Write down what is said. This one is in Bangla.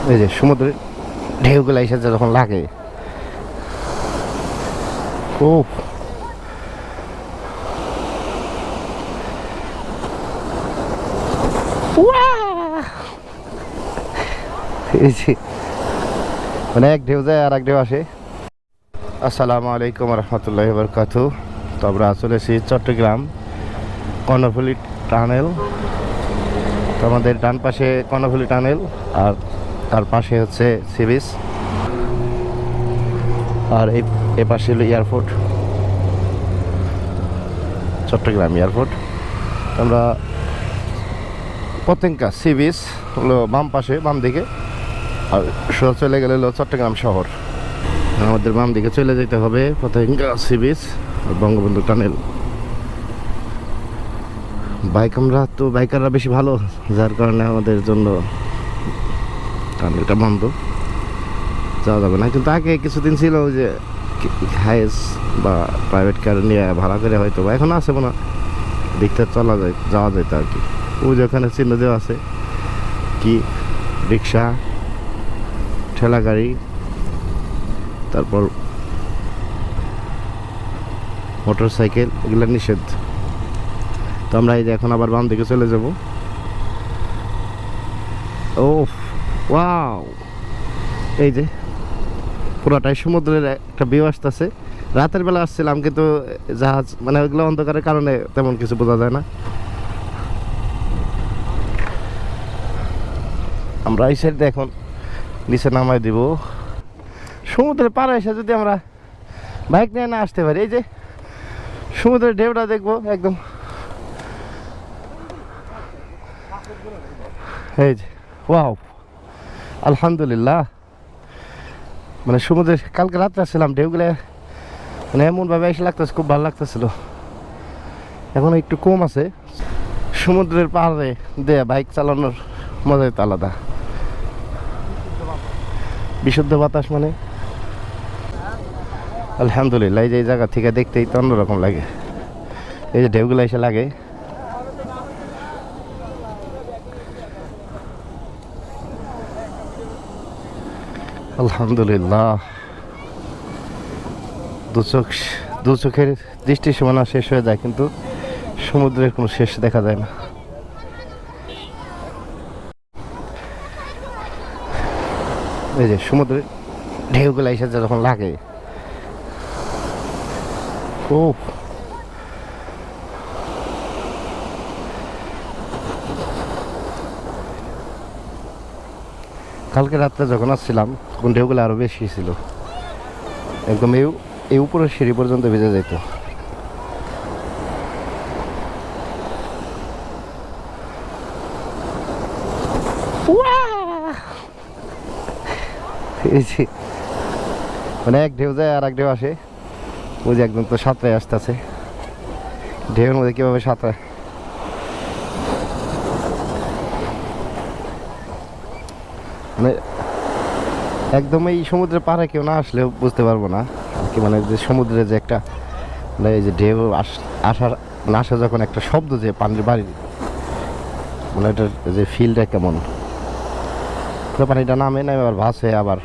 এই যে সমুদ্রের ঢেউগুলো এসে যখন লাগে, ও মানে এক ঢেউ যায় আর এক ঢেউ আসে। আসসালামু আলাইকুম রহমতুল্লাহি ওয়া বারাকাতুহু। তো আমরা চলে এসেছি চট্টগ্রাম কর্ণফুলী টানেল। তো আমাদের ডান পাশে কর্ণফুলী টানেল আর তার পাশে হচ্ছে সি বিচ, আর এই পাশে হলো এয়ারপোর্ট, চট্টগ্রাম এয়ারপোর্ট। আমরা পতেঙ্গা সি বিচ হলো বাম পাশে, বাম দিকে, আর সোজা চলে গেলে হলো চট্টগ্রাম শহর। আমাদের বাম দিকে চলে যেতে হবে পতেঙ্গা সি বিচ আর বঙ্গবন্ধু টানেল। আমরা তো বাইকাররা বেশি ভালো, যার কারণে আমাদের জন্য টানেলটা বন্ধ, যাওয়া যাবে না। কিন্তু আগে কিছুদিন ছিল যে হাইস বা প্রাইভেট কার নিয়ে ভাড়া করে হয়তো, বা এখন আছে মনে দিকটা যাওয়া যেত আর কি। ওই যে ওখানে চিহ্ন দেওয়া আছে কি রিক্সা, ঠেলা গাড়ি, তারপর মোটর সাইকেল, এগুলো নিষেধ। তো আমরা এই যে এখন আবার বাম দিকে চলে যাব। ও ওয়াও, এই যে পুরোটাই সমুদ্রের একটা ভিউ আসতেছে। রাতের বেলা আসছিলাম কিন্তু জাহাজ মানে ওইগুলো অন্ধকারের কারণে তেমন কিছু বোঝা যায় না। আমরা এই সাইডে এখন নিচে নামাই দিব। সমুদ্রের পাড়ে এসে যদি আমরা বাইক নিয়ে না আসতে পারি, এই যে সমুদ্রের ঢেউটা দেখবো একদম, এই যে ওয়াও আলহামদুলিল্লাহ। মানে সমুদ্রে কালকে রাত্রে আসছিলাম, ঢেউগুলো মানে এমনভাবে এসে লাগতেছে, খুব ভালো লাগতেছিল। এখন একটু কম আছে। সমুদ্রের পাড়ে দিয়ে বাইক চালানোর মজাই তো আলাদা। বিশুদ্ধ বাতাস মানে আলহামদুলিল্লাহ। এই যে এই জায়গা থেকে দেখতেই তো অন্যরকম লাগে। এই যে ঢেউগুলো এসে লাগে, আলহামদুলিল্লাহ। দু চোখের দৃষ্টি সীমানা শেষ হয়ে যায়, কিন্তু সমুদ্রের কোনো শেষ দেখা যায় না। এই যে সমুদ্রের ঢেউগুলো এসে যখন লাগে, ও কালকে রাত্রে যখন আসছিলাম তখন ঢেউগুলো আরো বেশি ছিল, একদম এই উপরের সিঁড়ি পর্যন্ত ভিজে যেত। মানে এক ঢেউ যায় আর এক ঢেউ আসে। ওই যে একদম তো সাঁতরায় আসতেছে, ঢেউর মধ্যে কিভাবে সাঁতরায়। মানে একদম এই সমুদ্রের পাড়ে কেউ না আসলেও বুঝতে পারবো না কি, মানে যে সমুদ্রে যে একটা মানে এই যে ঢেউ আসার না আসা যখন একটা শব্দ, যে পানির বাড়ি, মানে এটার যে ফিলটা কেমন, পানিটা নামে আবার ভাসে আবার